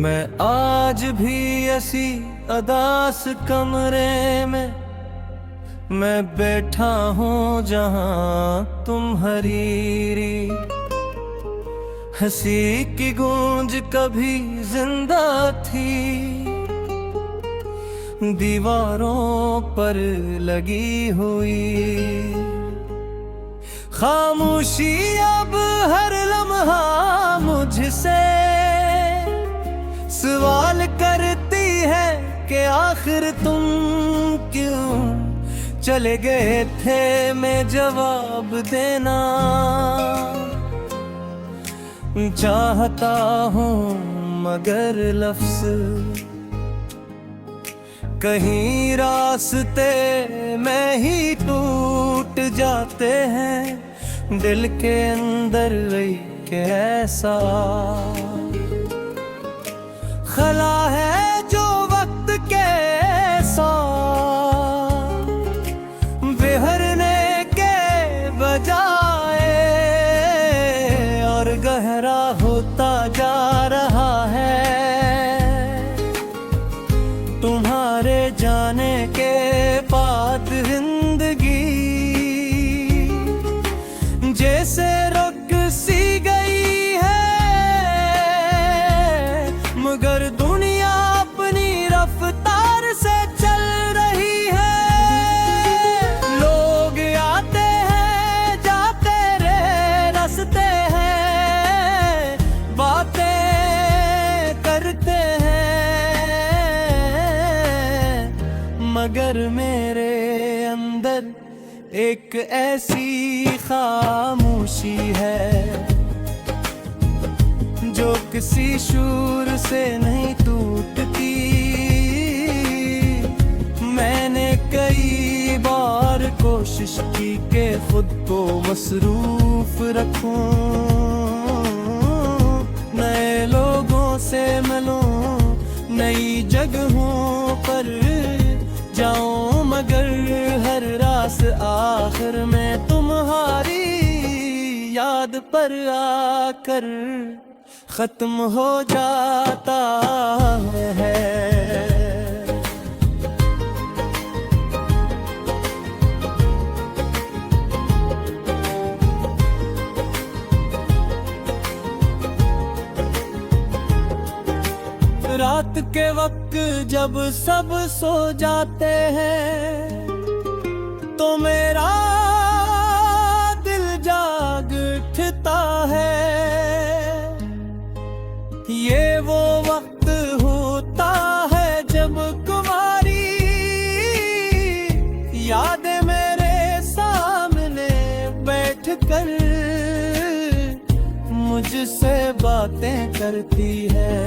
मैं आज भी ऐसी अदास कमरे में मैं बैठा हूँ जहाँ तुम हरीरी। हंसी की गूंज कभी जिंदा थी दीवारों पर लगी हुई। खामोशी अब हर लम्हा मुझसे सवाल करती है कि आखिर तुम क्यों चले गए थे। मैं जवाब देना चाहता हूँ मगर लफ्ज़ कहीं रास्ते में ही टूट जाते हैं। दिल के अंदर एक ऐसा खला है जो वक्त के साथ बिखरने के बजाय और गहरा होता जा रहा है। तुम्हारे जाने के बाद जिंदगी जैसे रुक सी गई है, मगर दुनिया अपनी रफ्तार से चल रही है। लोग आते हैं जाते रहे रास्ते हैं, बातें करते हैं, मगर मेरे अंदर एक ऐसी खामोशी है जो किसी शूर से नहीं टूटती। मैंने कई बार कोशिश की कि खुद को मसरूफ रखूं, नए लोगों से मिलूं, नई जगहों पर जाऊं, मगर हर रास आखिर में तुम्हारी याद पर आकर खत्म हो जाता है। रात के वक्त जब सब सो जाते हैं तो मेरा दिल जाग उठता है। ये वो वक्त होता है जब कुंवारी यादें मेरे सामने बैठकर मुझसे बातें करती है।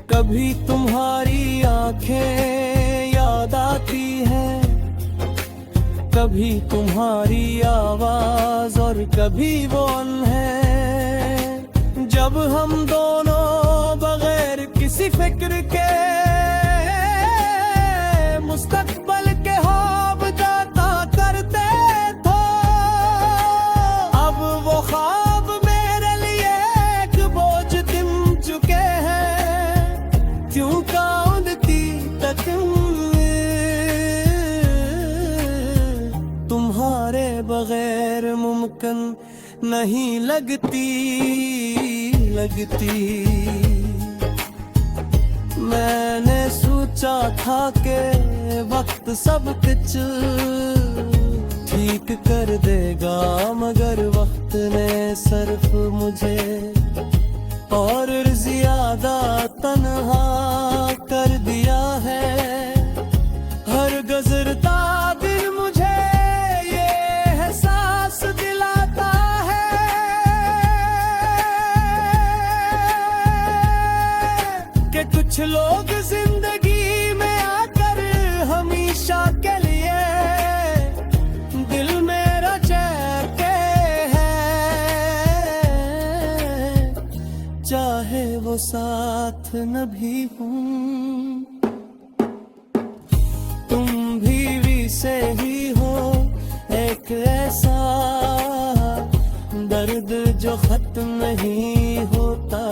कभी तुम्हारी आंखें याद आती है, कभी तुम्हारी आवाज और कभी वो है जब हम दोनों बगैर किसी फिक्र के मुस्तकबल के ख्वाब जाता करते थे। अब वो ख्वाब मेरे लिए एक बोझ दिम चुके हैं, क्यों कांदती तक तुम्हारे बगैर मुमकिन नहीं लगती। मैंने सोचा था कि वक्त सब कुछ ठीक कर देगा, मगर वक्त ने सिर्फ मुझे और ज्यादा तन्हा कर दिया है। हर गुजरता दिन मुझे ये एहसास दिलाता है कि कुछ लोग जिंदगी में आकर हमेशा के लिए दिल में रचते हैं, चाहे वो साथ न भी हूँ। तुम भी से ही हो एक ऐसा दर्द जो खत्म नहीं होता।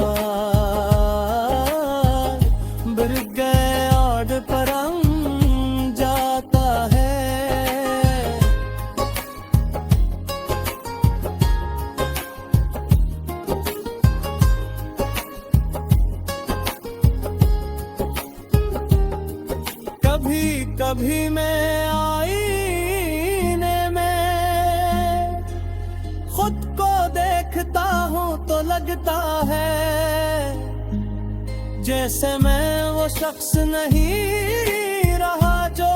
कभी मैं आईने में खुद को देखता हूँ तो लगता है जैसे मैं वो शख्स नहीं रहा जो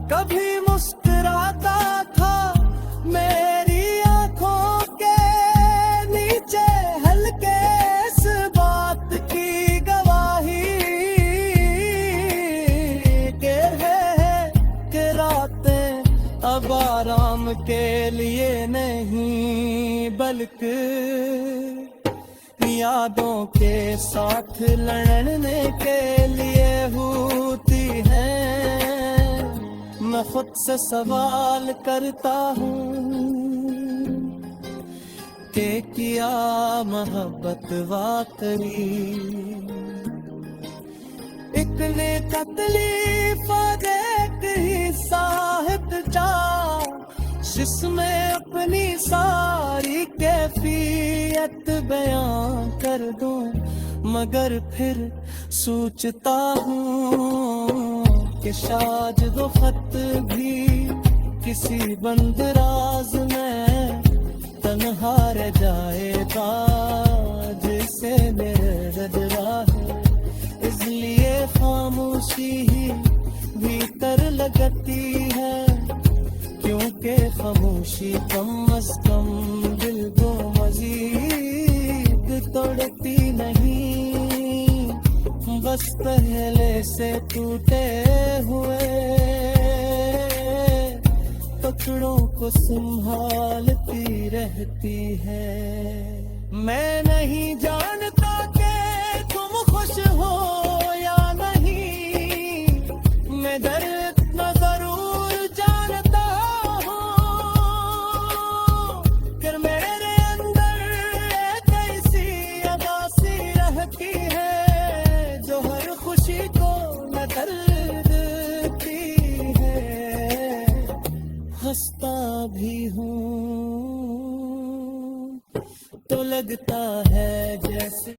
कभी मुस्कुराता था। मेरी आंखों के नीचे हल्के इस बात की गवाही के है कि रातें अब आराम के लिए नहीं बल्कि यादों के साथ लड़ने के लिए होती हैं। मैं खुद से सवाल करता हूँ कि किया मोहब्बत वाकई इतने तकलीफ देख ही साहिब जा जिसमें अपनी सारी कैफियत बयां कर दूं, मगर फिर सोचता हूँ कि शायद वो खत भी किसी बंद राज में तन्हा रह जाएगा जिसे मेरे रजरा है। इसलिए खामोशी ही भीतर लगती है क्योंकि खामोशी कम अज कम दिल को मजीद तोड़ती नहीं, बस पहले से टूटे हुए टुकड़ों को संभालती रहती है। मैं नहीं जानता कि तुम खुश हो या नहीं, मैं दर्द न जरूर जानता हूँ कि मेरे अंदर एक ऐसी अदासी रहती है जो हर खुशी को न दर्दती है। हंसता भी हूँ तो लगता है जैसे